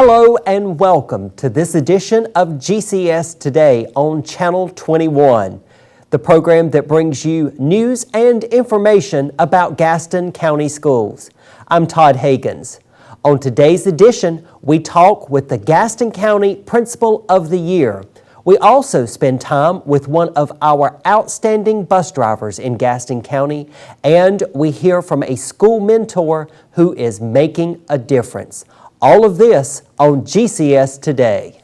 Hello and welcome to this edition of GCS Today on Channel 21, the program that brings you news and information about Gaston County Schools. I'm Todd Hagans. On today's edition, we talk with the Gaston County Principal of the Year. We also spend time with one of our outstanding bus drivers in Gaston County, and we hear from a school mentor who is making a difference. All of this on GCS Today.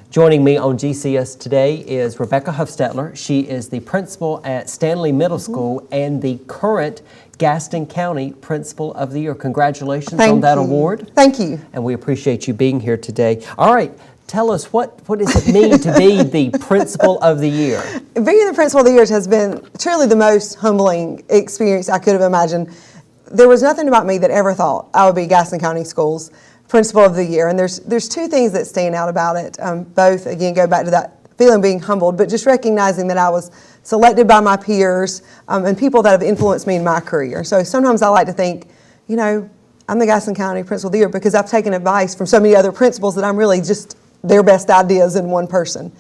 Joining me on GCS Today is Rebecca Huffstetler. She is the principal at Stanley Middle School and the current Gaston County Principal of the Year. Congratulations on that award. Thank you. And we appreciate you being here today. All right, tell us, what does it mean to be the Principal of the Year? Being the Principal of the Year has been truly the most humbling experience I could have imagined. There was nothing about me that ever thought I would be Gaston County Schools Principal of the Year, and there's two things that stand out about it. Both, again, go back to that feeling of being humbled, but just recognizing that I was selected by my peers and people that have influenced me in my career. So sometimes I like to think, you know, I'm the Gaston County Principal of the Year because I've taken advice from so many other principals that I'm really just their best ideas in one person.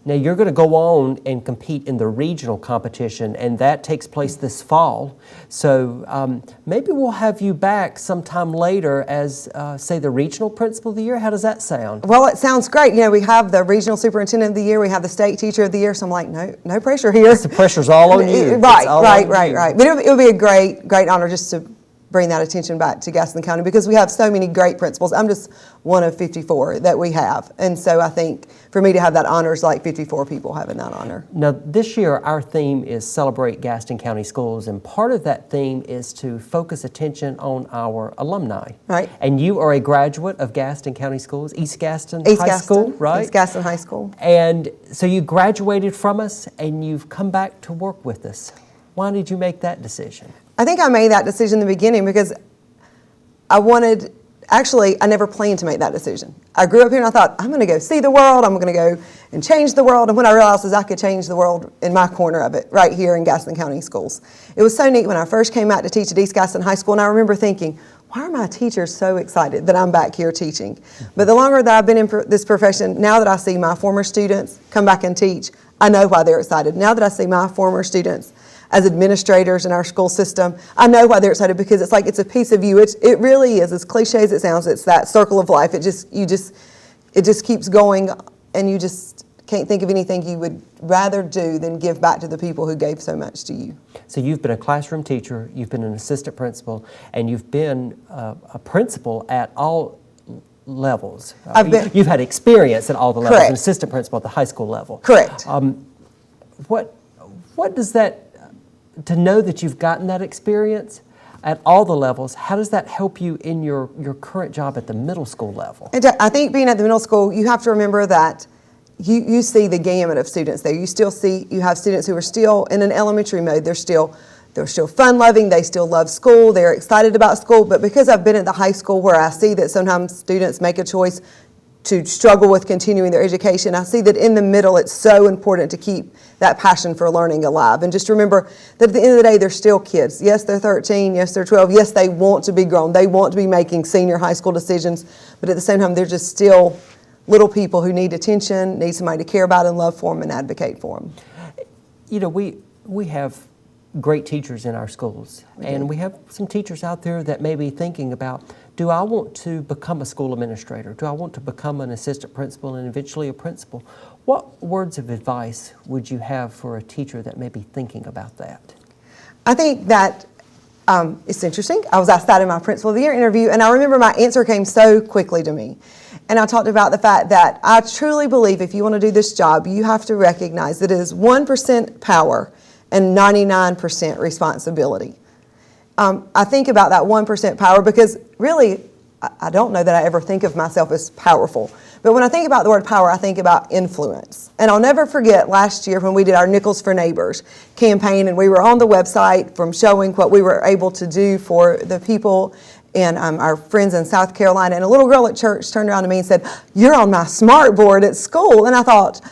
Now you're going to go on and compete in the regional competition, and that takes place this fall. So maybe we'll have you back sometime later as, say, the regional Principal of the Year. How does that sound? Well, it sounds great. You know, we have the regional superintendent of the year, we have the state teacher of the year. So I'm like, no pressure here. The pressure's all on you. Right. But it would be a great honor just to bring that attention back to Gaston County because we have so many great principals. I'm just one of 54 that we have. And so I think for me to have that honor is like 54 people having that honor. Now this year our theme is Celebrate Gaston County Schools, and part of that theme is to focus attention on our alumni. Right. And you are a graduate of Gaston County Schools, East Gaston High School, right? East Gaston High School. And so you graduated from us and you've come back to work with us. Why did you make that decision? I think I made that decision in the beginning because I never planned to make that decision. I grew up here and I thought, I'm going to go see the world, I'm going to go and change the world. And what I realized is I could change the world in my corner of it, right here in Gaston County Schools. It was so neat when I first came out to teach at East Gaston High School, and I remember thinking, why are my teachers so excited that I'm back here teaching? But the longer that I've been in this profession, now that I see my former students come back and teach, I know why they're excited. Now that I see my former students as administrators in our school system, I know why they're excited because it's like it's a piece of you. It really is, as cliche as it sounds, it's that circle of life. It just keeps going, and you just can't think of anything you would rather do than give back to the people who gave so much to you. So you've been a classroom teacher, you've been an assistant principal, and you've been a principal at all levels. You've had experience at all the levels, an assistant principal at the high school level. Correct. What does that, to know that you've gotten that experience at all the levels, how does that help you in your current job at the middle school level? I think being at the middle school, you have to remember that you see the gamut of students there. You have students who are still in an elementary mode. They're still fun-loving. They still love school. They're excited about school. But because I've been at the high school where I see that sometimes students make a choice to struggle with continuing their education, I see that in the middle it's so important to keep that passion for learning alive. And just remember that at the end of the day, they're still kids. Yes, they're 13. Yes, they're 12. Yes, they want to be grown. They want to be making senior high school decisions. But at the same time, they're just still little people who need attention, need somebody to care about and love for them and advocate for them. You know, we have great teachers in our schools, and we have some teachers out there that may be thinking about, do I want to become a school administrator? Do I want to become an assistant principal and eventually a principal? What words of advice would you have for a teacher that may be thinking about that? I think that it's interesting. I was asked that in my Principal of the Year interview, and I remember my answer came so quickly to me. And I talked about the fact that I truly believe if you want to do this job, you have to recognize that it is 1% power and 99% responsibility. I think about that 1% power because really, I don't know that I ever think of myself as powerful. But when I think about the word power, I think about influence. And I'll never forget last year when we did our Nickels for Neighbors campaign, and we were on the website from showing what we were able to do for the people and our friends in South Carolina. And a little girl at church turned around to me and said, "You're on my smart board at school." And I thought,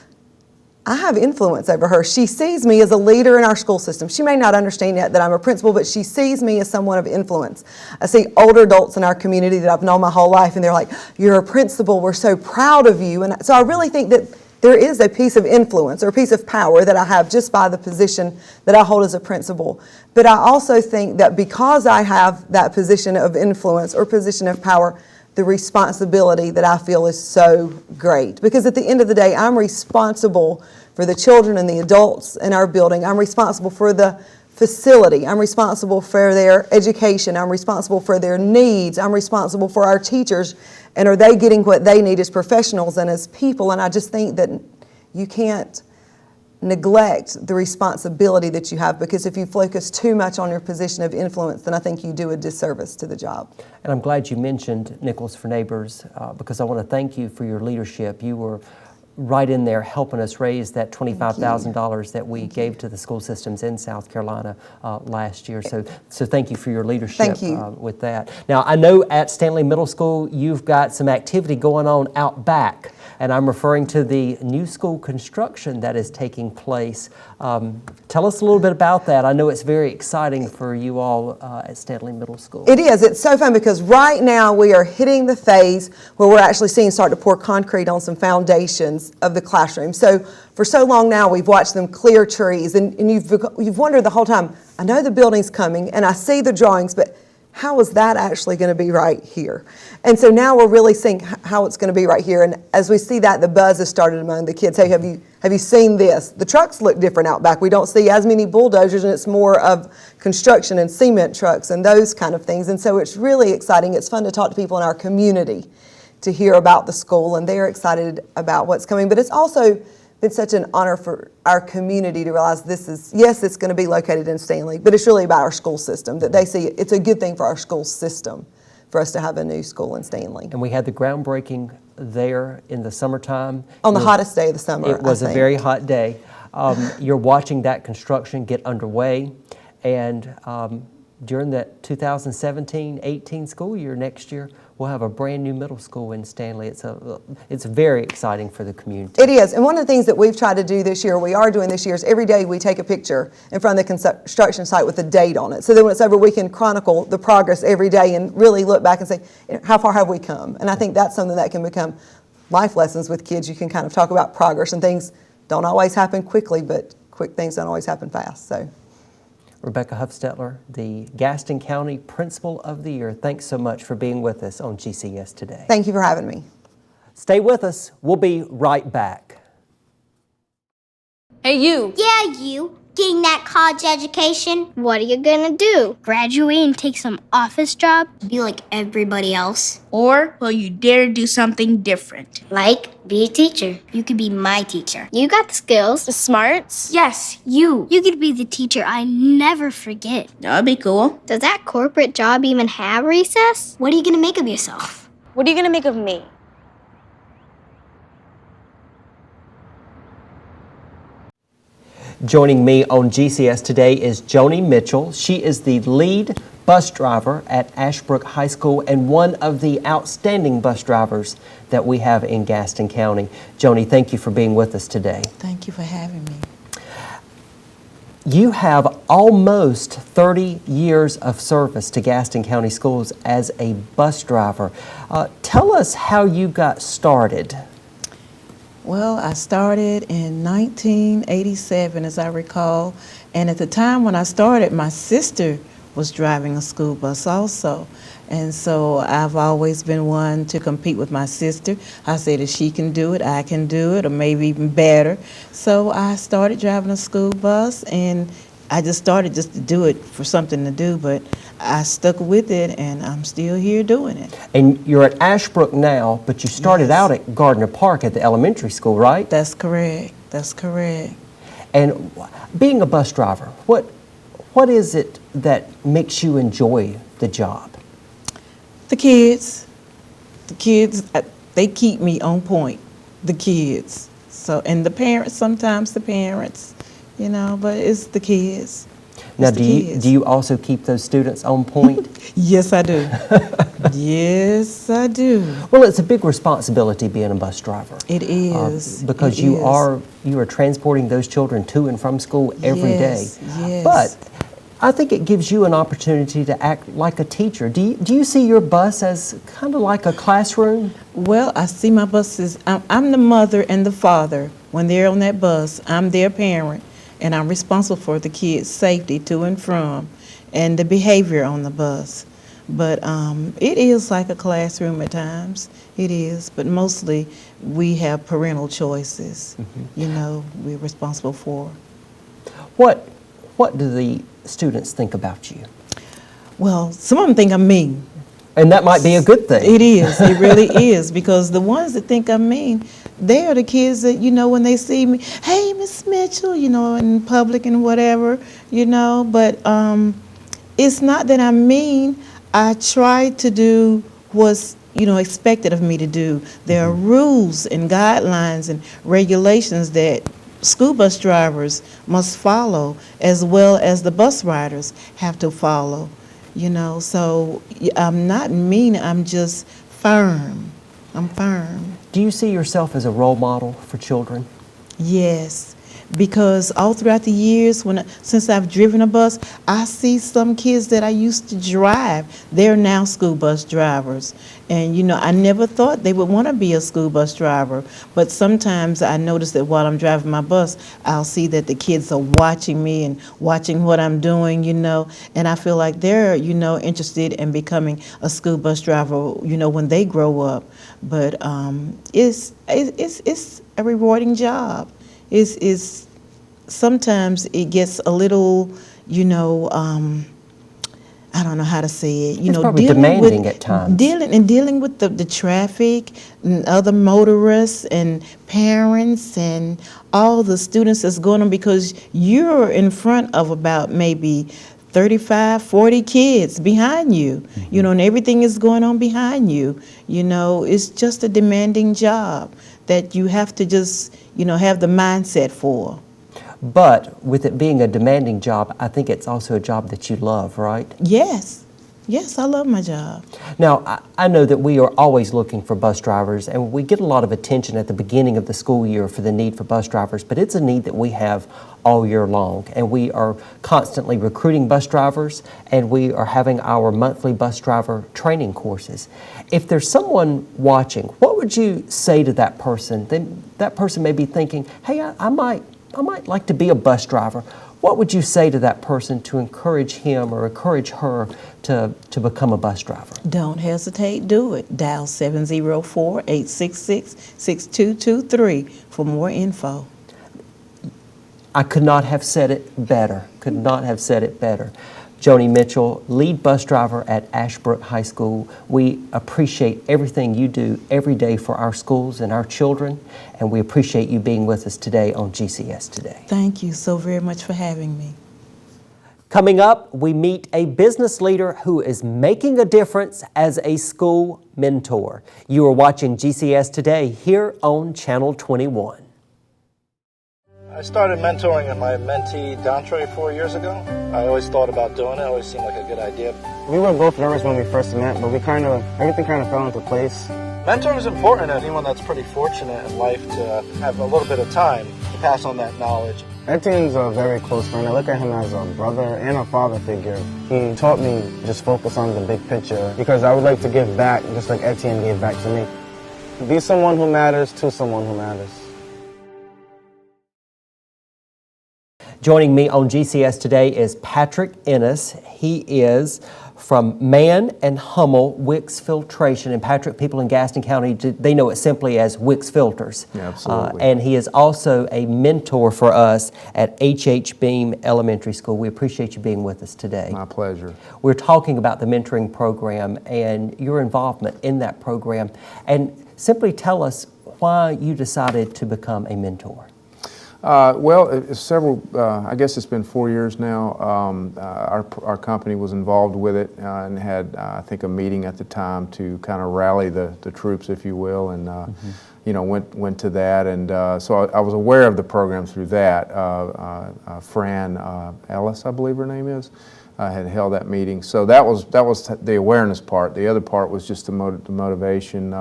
I have influence over her. She sees me as a leader in our school system. She may not understand yet that I'm a principal, but she sees me as someone of influence. I see older adults in our community that I've known my whole life, and they're like, "You're a principal, we're so proud of you." And so I really think that there is a piece of influence or a piece of power that I have just by the position that I hold as a principal. But I also think that because I have that position of influence or position of power, the responsibility that I feel is so great. Because at the end of the day, I'm responsible for the children and the adults in our building. I'm responsible for the facility. I'm responsible for their education. I'm responsible for their needs. I'm responsible for our teachers. And are they getting what they need as professionals and as people? And I just think that you can't neglect the responsibility that you have, because if you focus too much on your position of influence, then I think you do a disservice to the job. And I'm glad you mentioned Nichols for Neighbors because I want to thank you for your leadership. You were right in there helping us raise that $25,000 that we gave to the school systems in South Carolina last year. So thank you for your leadership Thank you. With that. Now, I know at Stanley Middle School you've got some activity going on out back, and I'm referring to the new school construction that is taking place. Tell us a little bit about that. I know it's very exciting for you all at Stanley Middle School. It is. It's so fun because right now we are hitting the phase where we're actually seeing start to pour concrete on some foundations of the classroom. So for so long now we've watched them clear trees, and you've wondered the whole time, I know the building's coming and I see the drawings, but how is that actually going to be right here? And so now we're really seeing how it's going to be right here. And as we see that, the buzz has started among the kids. Hey, have you seen this? The trucks look different out back. We don't see as many bulldozers, and it's more of construction and cement trucks and those kind of things. And so it's really exciting. It's fun to talk to people in our community to hear about the school, and they're excited about what's coming. But it's also been such an honor for our community to realize this is, yes, it's going to be located in Stanley, but it's really about our school system, that they see it's a good thing for our school system for us to have a new school in Stanley. And we had the groundbreaking there in the summertime. On the hottest day of the summer, It was a very hot day. You're watching that construction get underway, and during that 2017-18 school year next year, we'll have a brand new middle school in Stanley. It's very exciting for the community. It is, and one of the things that we've tried to do this year, we are doing this year, is every day we take a picture in front of the construction site with a date on it. So then when it's over, we can chronicle the progress every day and really look back and say, how far have we come? And I think that's something that can become life lessons with kids. You can kind of talk about progress, and things don't always happen quickly, but quick things don't always happen fast. So. Rebecca Huffstetler, the Gaston County Principal of the Year, thanks so much for being with us on GCS Today. Thank you for having me. Stay with us. We'll be right back. Hey, you. Yeah, you. Getting that college education? What are you gonna do? Graduate and take some office job? Be like everybody else? Or will you dare do something different? Like, be a teacher. You could be my teacher. You got the skills, the smarts. Yes, you. You could be the teacher I never forget. That'd be cool. Does that corporate job even have recess? What are you gonna make of yourself? What are you gonna make of me? Joining me on GCS Today is Jonie Mitchell. She is the lead bus driver at Ashbrook High School and one of the outstanding bus drivers that we have in Gaston County. Jonie, thank you for being with us today. Thank you for having me. You have almost 30 years of service to Gaston County Schools as a bus driver. Tell us how you got started. Well, I started in 1987, as I recall, and at the time when I started, my sister was driving a school bus also. And so I've always been one to compete with my sister. I said if she can do it, I can do it, or maybe even better. So I started driving a school bus, and I just started just to do it for something to do, but I stuck with it, and I'm still here doing it. And you're at Ashbrook now, but you started Yes. out at Gardner Park at the elementary school, right? That's correct. That's correct. And being a bus driver, what is it that makes you enjoy the job? The kids, they keep me on point, the kids. So, and the parents, sometimes the parents, you know, but it's the kids. Now, It's the kids. do you also keep those students on point? Yes, I do. Yes, I do. Well, it's a big responsibility being a bus driver. It is. Because It you is. are transporting those children to and from school every day. Yes, yes. But I think it gives you an opportunity to act like a teacher. Do you see your bus as kind of like a classroom? Well, I see my buses. I'm the mother and the father. When they're on that bus, I'm their parent, and I'm responsible for the kids' safety to and from, and the behavior on the bus. But it is like a classroom at times. It is, but mostly we have parental choices. You know, we're responsible for. What do the students think about you? Well, some of them think I'm mean. And that might be a good thing. It is. It really is, because the ones that think I'm mean, they are the kids that, you know, when they see me, hey, Miss Mitchell, you know, in public and whatever, you know, but it's not that I'm mean. I try to do what's, you know, expected of me to do. There are rules and guidelines and regulations that school bus drivers must follow, as well as the bus riders have to follow, you know. So I'm not mean, I'm just firm. I'm firm. Do you see yourself as a role model for children? Yes, because all throughout the years, since I've driven a bus, I see some kids that I used to drive. They're now school bus drivers. And, you know, I never thought they would want to be a school bus driver. But sometimes I notice that while I'm driving my bus, I'll see that the kids are watching me and watching what I'm doing, you know. And I feel like they're, you know, interested in becoming a school bus driver, you know, when they grow up. But it's a rewarding job. Is sometimes it gets a little, you know, I don't know how to say it. You It's know, probably demanding at times. Dealing with the traffic and other motorists and parents and all the students that's going on, because you're in front of about maybe 35, 40 kids behind you, you know, and everything is going on behind you. You know, it's just a demanding job that you have to just, you know, have the mindset for. But with it being a demanding job, I think it's also a job that you love, right? Yes. Yes, I love my job. Now, I know that we are always looking for bus drivers, and we get a lot of attention at the beginning of the school year for the need for bus drivers, but it's a need that we have all year long, and we are constantly recruiting bus drivers, and we are having our monthly bus driver training courses. If there's someone watching, what would you say to that person? That person may be thinking, hey, I might like to be a bus driver. What would you say to that person to encourage him or encourage her to become a bus driver? Don't hesitate, do it. Dial 704-866-6223 for more info. I could not have said it better. Could not have said it better. Jonie Mitchell, lead bus driver at Ashbrook High School. We appreciate everything you do every day for our schools and our children, and we appreciate you being with us today on GCS Today. Thank you so very much for having me. Coming up, we meet a business leader who is making a difference as a school mentor. You are watching GCS Today here on Channel 21. I started mentoring my mentee, Dontre, 4 years ago. I always thought about doing it. It always seemed like a good idea. We were both nervous when we first met, but everything kind of fell into place. Mentoring is important. Anyone that's pretty fortunate in life to have a little bit of time to pass on that knowledge. Etienne's a very close friend. I look at him as a brother and a father figure. He taught me just focus on the big picture, because I would like to give back just like Etienne gave back to me. Be someone who matters to someone who matters. Joining me on GCS Today is Patrick Ennis. He is from Mann and Hummel Wicks Filtration. And Patrick, people in Gaston County, they know it simply as Wicks Filters. Yeah, absolutely. And he is also a mentor for us at H.H. Beam Elementary School. We appreciate you being with us today. My pleasure. We're talking about the mentoring program and your involvement in that program. And simply tell us why you decided to become a mentor. Well, several, I guess it's been 4 years now. Our company was involved with it and had, I think, a meeting at the time to kind of rally the troops, if you will, and you know, went to that, and so I was aware of the program through that. Fran Ellis, I believe her name is, had held that meeting. So that was the awareness part. The other part was just the motivation.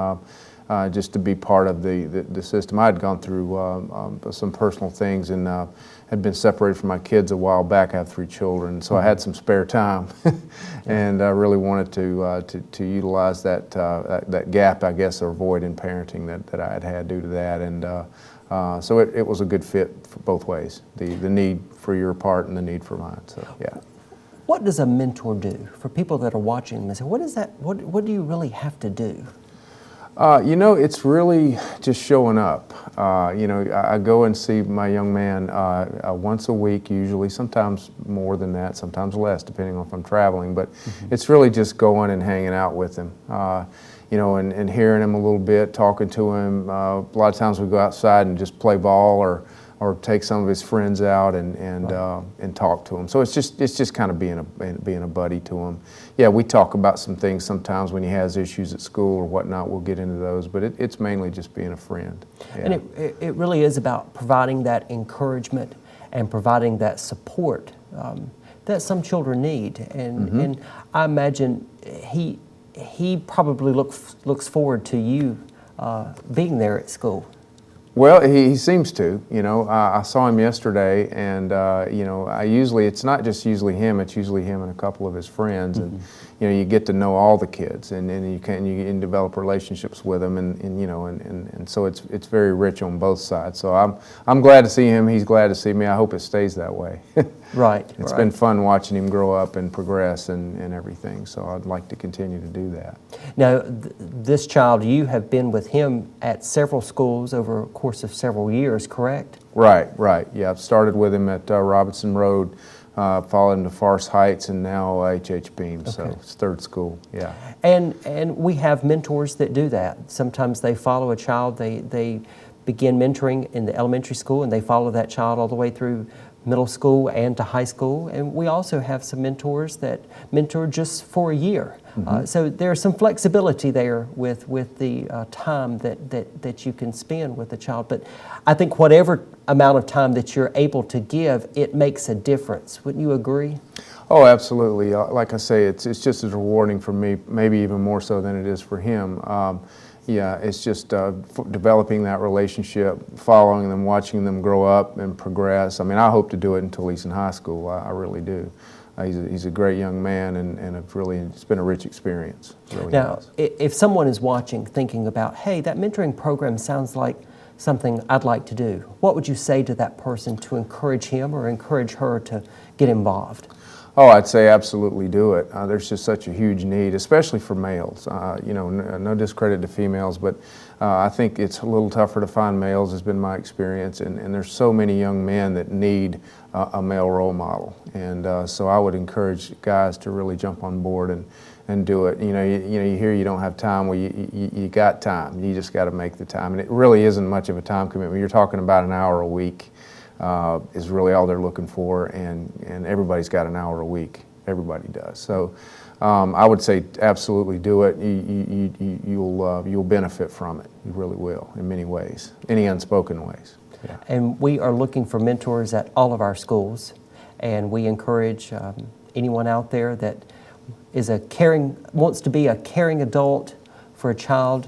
Just to be part of the system. I had gone through some personal things and had been separated from my kids a while back. I have 3 children, so I had some spare time, and I really wanted to utilize that gap, I guess, or void in parenting that I had due to that, and so it was a good fit for both ways. The need for your part and the need for mine. So yeah. What does a mentor do for people that are watching and say, what is that? What do you really have to do? You know, it's really just showing up. You know, I go and see my young man once a week usually, sometimes more than that, sometimes less, depending on if I'm traveling, but it's really just going and hanging out with him. You know, and hearing him a little bit, talking to him. A lot of times we go outside and just play ball or take some of his friends out and talk to him. So it's just kind of being a buddy to him. Yeah, we talk about some things sometimes when he has issues at school or whatnot. We'll get into those, but it's mainly just being a friend. Yeah. And it really is about providing that encouragement and providing that support that some children need. And I imagine he probably looks forward to you being there at school. Well, he seems to. You know, I saw him yesterday, and you know, it's not just usually him. It's usually him and a couple of his friends, and you know, you get to know all the kids, and you can develop relationships with them, and you know, and so it's very rich on both sides. So I'm glad to see him. He's glad to see me. I hope it stays that way. Right. It's been fun watching him grow up and progress and everything. So I'd like to continue to do that. Now, this child, you have been with him at several schools over a course of several years, correct? Right. Yeah, I've started with him at Robinson Road, followed him to Forest Heights, and now H.H. Beam. Okay. So it's 3rd school. Yeah. And we have mentors that do that. Sometimes they follow a child. They begin mentoring in the elementary school, and they follow that child all the way through middle school and to high school, and we also have some mentors that mentor just for a year. So there's some flexibility there with the time that you can spend with the child. But I think whatever amount of time that you're able to give, it makes a difference. Wouldn't you agree? Oh, absolutely. Like I say, it's just as rewarding for me, maybe even more so than it is for him. Yeah, it's just developing that relationship, following them, watching them grow up and progress. I mean, I hope to do it until he's in high school. I really do. He's a great young man, and it's been a rich experience. Really now, if someone is watching, thinking about, hey, that mentoring program sounds like something I'd like to do, what would you say to that person to encourage him or encourage her to get involved? Oh, I'd say absolutely do it. There's just such a huge need, especially for males. You know, no discredit to females, but I think it's a little tougher to find males, has been my experience, and there's so many young men that need a male role model. And so I would encourage guys to really jump on board and do it. You know, you hear you don't have time. Well, you got time. You just got to make the time. And it really isn't much of a time commitment. You're talking about an hour a week. Is really all they're looking for, and everybody's got an hour a week. Everybody does. So I would say absolutely do it. You'll benefit from it. You really will in many ways, any unspoken ways. Yeah. And we are looking for mentors at all of our schools, and we encourage anyone out there that is wants to be a caring adult for a child.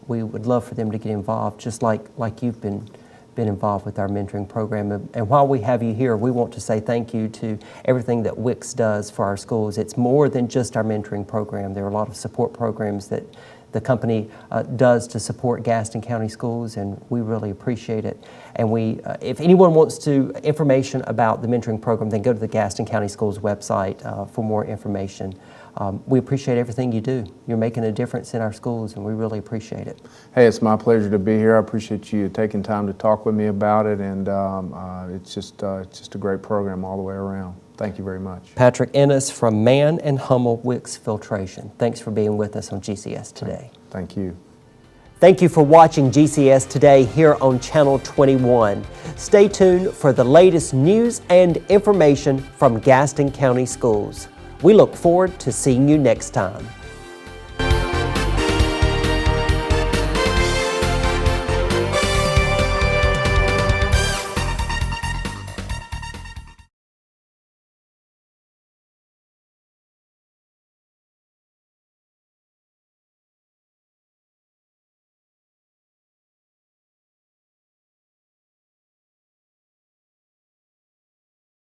We would love for them to get involved, just like you've been involved with our mentoring program. And while we have you here, we want to say thank you to everything that WICS does for our schools. It's more than just our mentoring program. There are a lot of support programs that the company does to support Gaston County schools, and we really appreciate it. And if anyone wants information about the mentoring program, then go to the Gaston County Schools website for more information. We appreciate everything you do. You're making a difference in our schools, and we really appreciate it. Hey, it's my pleasure to be here. I appreciate you taking time to talk with me about it, and it's just a great program all the way around. Thank you very much. Patrick Ennis from Man and Hummel WICS Filtration. Thanks for being with us on GCS Today. Thank you. Thank you for watching GCS Today here on Channel 21. Stay tuned for the latest news and information from Gaston County Schools. We look forward to seeing you next time.